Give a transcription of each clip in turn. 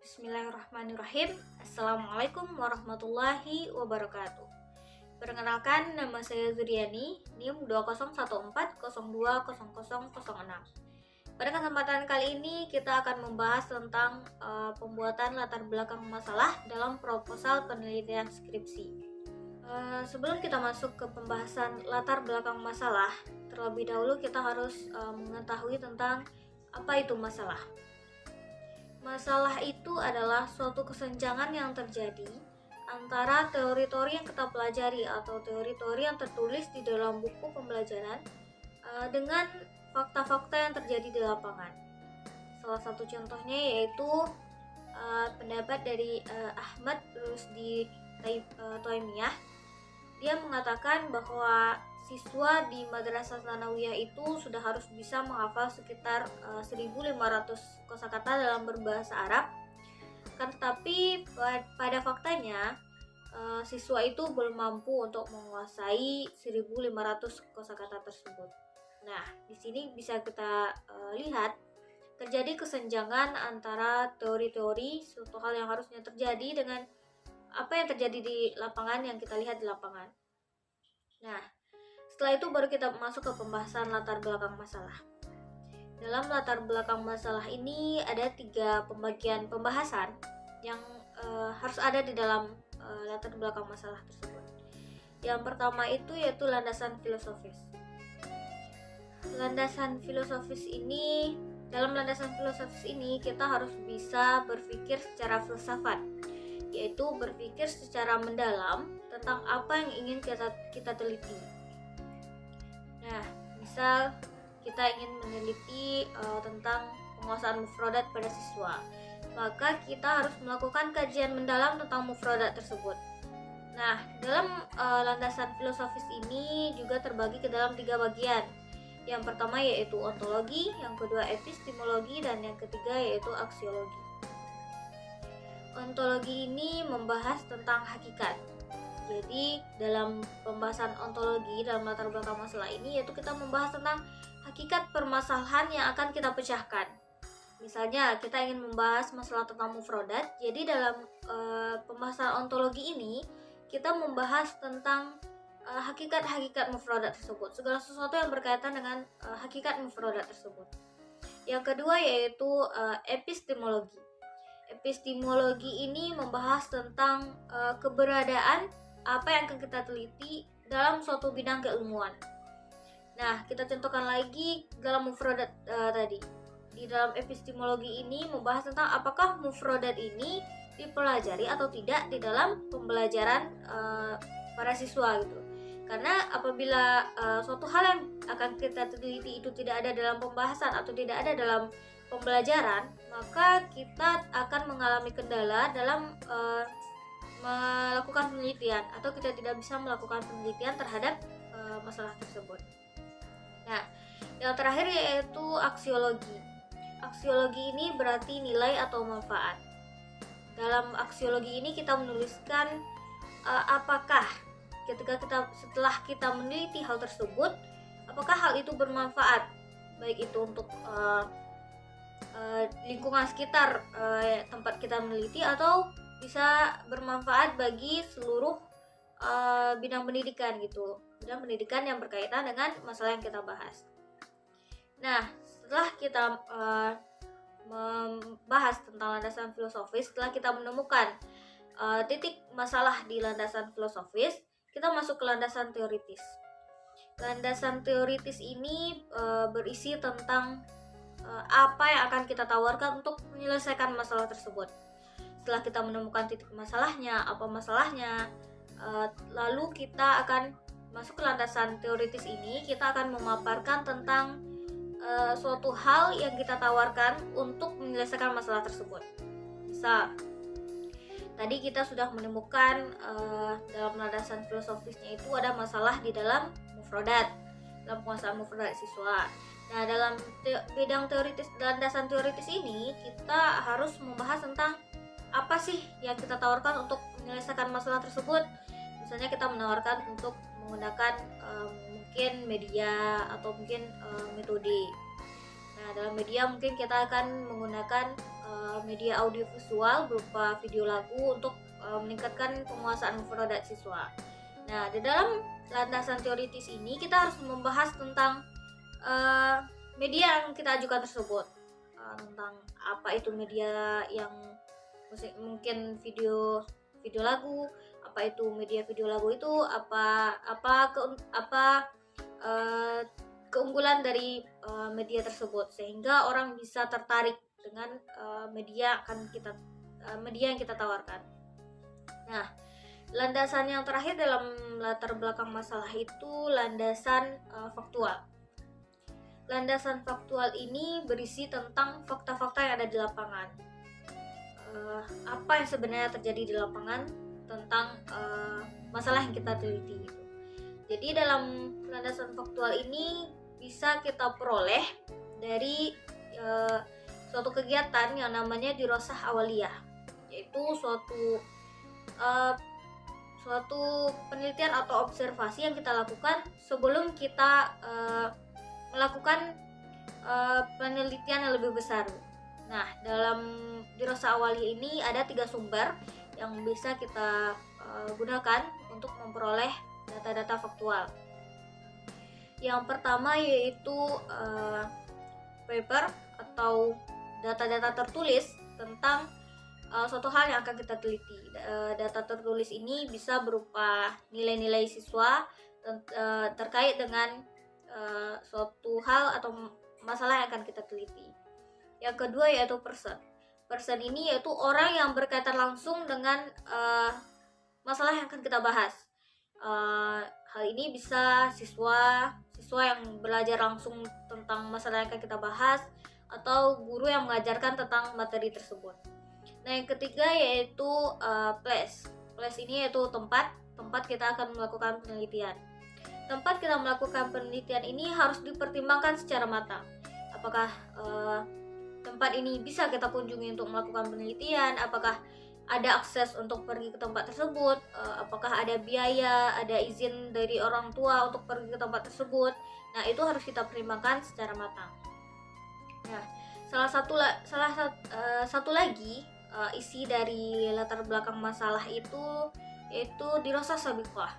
Bismillahirrahmanirrahim. Assalamualaikum warahmatullahi wabarakatuh. Perkenalkan, nama saya Zuriani, NIM 2014020006. Pada kesempatan kali ini kita akan membahas tentang pembuatan latar belakang masalah dalam proposal penelitian skripsi. Sebelum kita masuk ke pembahasan latar belakang masalah, terlebih dahulu kita harus mengetahui tentang apa itu masalah. Masalah itu adalah suatu kesenjangan yang terjadi antara teori-teori yang kita pelajari atau teori-teori yang tertulis di dalam buku pembelajaran dengan fakta-fakta yang terjadi di lapangan. Salah satu contohnya yaitu pendapat dari Ahmad Rusdi Taimiyah. Dia mengatakan bahwa siswa di Madrasah Tsanawiyah itu sudah harus bisa menghafal sekitar 1.500 kosakata dalam berbahasa Arab. Tetapi pada faktanya siswa itu belum mampu untuk menguasai 1.500 kosakata tersebut. Nah, di sini bisa kita lihat terjadi kesenjangan antara teori-teori suatu hal yang harusnya terjadi dengan apa yang terjadi di lapangan yang kita lihat di lapangan. Nah, setelah itu baru kita masuk ke pembahasan latar belakang masalah. Dalam latar belakang masalah ini ada 3 pembagian pembahasan yang harus ada di dalam latar belakang masalah tersebut. Yang pertama itu yaitu landasan filosofis. Dalam landasan filosofis ini kita harus bisa berpikir secara filsafat, yaitu berpikir secara mendalam tentang apa yang ingin kita teliti. Nah, misal kita ingin meneliti tentang penguasaan mufradat pada siswa, maka kita harus melakukan kajian mendalam tentang mufradat tersebut. Nah, dalam landasan filosofis ini juga terbagi ke dalam 3 bagian. Yang pertama yaitu ontologi, yang kedua epistemologi, dan yang ketiga yaitu aksiologi. Ontologi ini membahas tentang hakikat. Jadi dalam pembahasan ontologi dalam latar belakang masalah ini yaitu kita membahas tentang hakikat permasalahan yang akan kita pecahkan. Misalnya kita ingin membahas masalah tentang mufradat, jadi dalam pembahasan ontologi ini kita membahas tentang hakikat-hakikat mufradat tersebut, segala sesuatu yang berkaitan dengan hakikat mufradat tersebut. Yang kedua yaitu epistemologi. Epistemologi ini membahas tentang keberadaan apa yang akan kita teliti dalam suatu bidang keilmuan. Nah, kita contohkan lagi dalam mufradat tadi. Di dalam epistemologi ini membahas tentang apakah mufradat ini dipelajari atau tidak di dalam pembelajaran para siswa gitu. Karena apabila suatu hal yang akan kita teliti itu tidak ada dalam pembahasan atau tidak ada dalam pembelajaran, maka kita akan mengalami kendala dalam melakukan penelitian atau kita tidak bisa melakukan penelitian terhadap masalah tersebut. Nah, yang terakhir yaitu aksiologi. Aksiologi ini berarti nilai atau manfaat. Dalam aksiologi ini kita menuliskan apakah setelah kita meneliti hal tersebut, apakah hal itu bermanfaat, baik itu untuk lingkungan sekitar tempat kita meneliti atau bisa bermanfaat bagi seluruh bidang pendidikan gitu, bidang pendidikan yang berkaitan dengan masalah yang kita bahas. Nah, setelah kita membahas tentang landasan filosofis, setelah kita menemukan titik masalah di landasan filosofis, kita masuk ke landasan teoritis. Landasan teoritis ini berisi tentang apa yang akan kita tawarkan untuk menyelesaikan masalah tersebut. Setelah kita menemukan titik masalahnya, apa masalahnya, lalu kita akan masuk ke landasan teoritis ini. Kita akan memaparkan tentang suatu hal yang kita tawarkan untuk menyelesaikan masalah tersebut. Misal, tadi kita sudah menemukan dalam landasan filosofisnya itu ada masalah di dalam mufradat, dalam penguasaan mufradat siswa. Nah, dalam bidang teoritis, landasan teoritis ini kita harus membahas tentang apa sih yang kita tawarkan untuk menyelesaikan masalah tersebut. Misalnya kita menawarkan untuk menggunakan mungkin media atau mungkin metode. Nah, dalam media mungkin kita akan menggunakan media audiovisual berupa video lagu untuk meningkatkan penguasaan mufradat siswa. Nah, di dalam landasan teoritis ini kita harus membahas tentang media yang kita ajukan tersebut, tentang apa itu media yang mungkin video lagu, apa itu media video lagu itu, keunggulan dari media tersebut sehingga orang bisa tertarik dengan media yang kita tawarkan. Nah, landasan yang terakhir dalam latar belakang masalah itu landasan faktual. Landasan faktual ini berisi tentang fakta-fakta yang ada di lapangan. Apa yang sebenarnya terjadi di lapangan tentang masalah yang kita teliti gitu. Jadi dalam landasan faktual ini bisa kita peroleh dari suatu kegiatan yang namanya dirosah awaliyah, yaitu suatu penelitian atau observasi yang kita lakukan sebelum kita melakukan penelitian yang lebih besar. Nah, dalam dirosah awaliyah ini ada 3 sumber yang bisa kita gunakan untuk memperoleh data-data faktual. Yang pertama yaitu paper atau data-data tertulis tentang suatu hal yang akan kita teliti. Data tertulis ini bisa berupa nilai-nilai siswa terkait dengan suatu hal atau masalah yang akan kita teliti. Yang kedua yaitu person. Person ini yaitu orang yang berkaitan langsung dengan masalah yang akan kita bahas. Hal ini bisa siswa yang belajar langsung tentang masalah yang akan kita bahas, atau guru yang mengajarkan tentang materi tersebut. Nah, yang ketiga yaitu place. Place ini yaitu tempat kita akan melakukan penelitian. Tempat kita melakukan penelitian ini harus dipertimbangkan secara matang. Apakah tempat ini bisa kita kunjungi untuk melakukan penelitian? Apakah ada akses untuk pergi ke tempat tersebut? Apakah ada biaya, ada izin dari orang tua untuk pergi ke tempat tersebut? Nah, itu harus kita pertimbangkan secara matang. Nah, salah satu lagi isi dari latar belakang masalah itu yaitu dirosah sabiqah.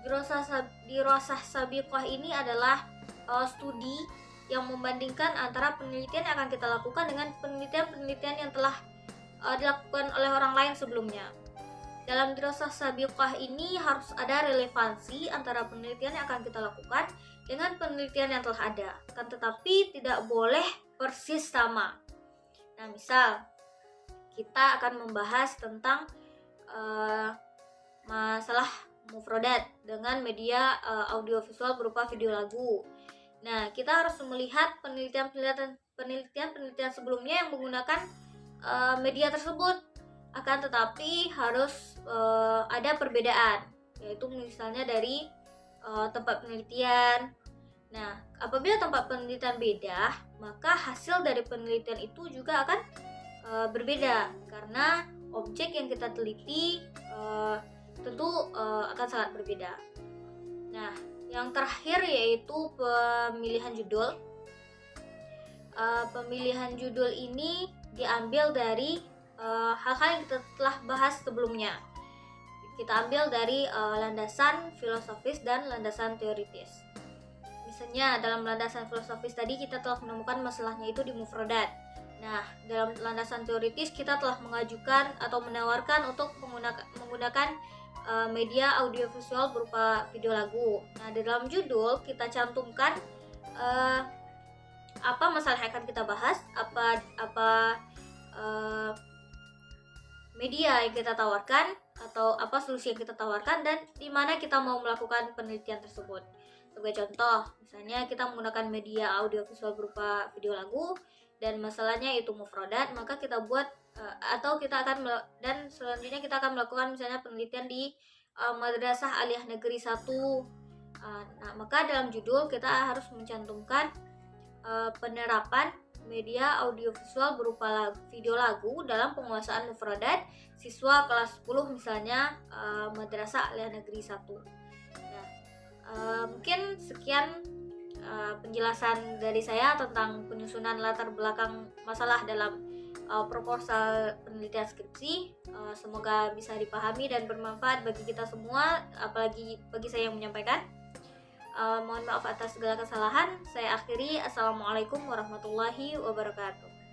Dirosah sabiqah ini adalah studi yang membandingkan antara penelitian yang akan kita lakukan dengan penelitian yang telah dilakukan oleh orang lain sebelumnya. Dalam dirosah sabiqah ini harus ada relevansi antara penelitian yang akan kita lakukan dengan penelitian yang telah ada, kan tetapi tidak boleh persis sama. Nah, misal kita akan membahas tentang masalah mufradat dengan media audiovisual berupa video lagu. Nah, kita harus melihat penelitian sebelumnya yang menggunakan media tersebut. Akan tetapi harus ada perbedaan, yaitu misalnya dari tempat penelitian. Nah, apabila tempat penelitian beda, maka hasil dari penelitian itu juga akan berbeda, karena objek yang kita teliti tentu akan sangat berbeda. Nah, yang terakhir yaitu pemilihan judul. Pemilihan judul ini diambil dari hal-hal yang kita telah bahas sebelumnya. Kita ambil dari landasan filosofis dan landasan teoritis. Misalnya dalam landasan filosofis tadi kita telah menemukan masalahnya itu di mufradat. Nah, dalam landasan teoritis kita telah mengajukan atau menawarkan untuk menggunakan media audiovisual berupa video lagu. Nah, di dalam judul kita cantumkan apa masalah yang akan kita bahas, apa media yang kita tawarkan, atau apa solusi yang kita tawarkan, dan di mana kita mau melakukan penelitian tersebut. Sebagai contoh, misalnya kita menggunakan media audiovisual berupa video lagu dan masalahnya itu mufradat, maka kita buat dan selanjutnya kita akan melakukan misalnya penelitian di Madrasah Aliyah Negeri 1. Nah, maka dalam judul kita harus mencantumkan penerapan media audiovisual berupa video lagu dalam penguasaan mufradat siswa kelas 10 misalnya Madrasah Aliyah Negeri 1. Nah, mungkin sekian penjelasan dari saya tentang penyusunan latar belakang masalah dalam proposal penelitian skripsi. Semoga bisa dipahami dan bermanfaat bagi kita semua, apalagi bagi saya yang menyampaikan. Mohon maaf atas segala kesalahan. Saya akhiri. Assalamualaikum warahmatullahi wabarakatuh.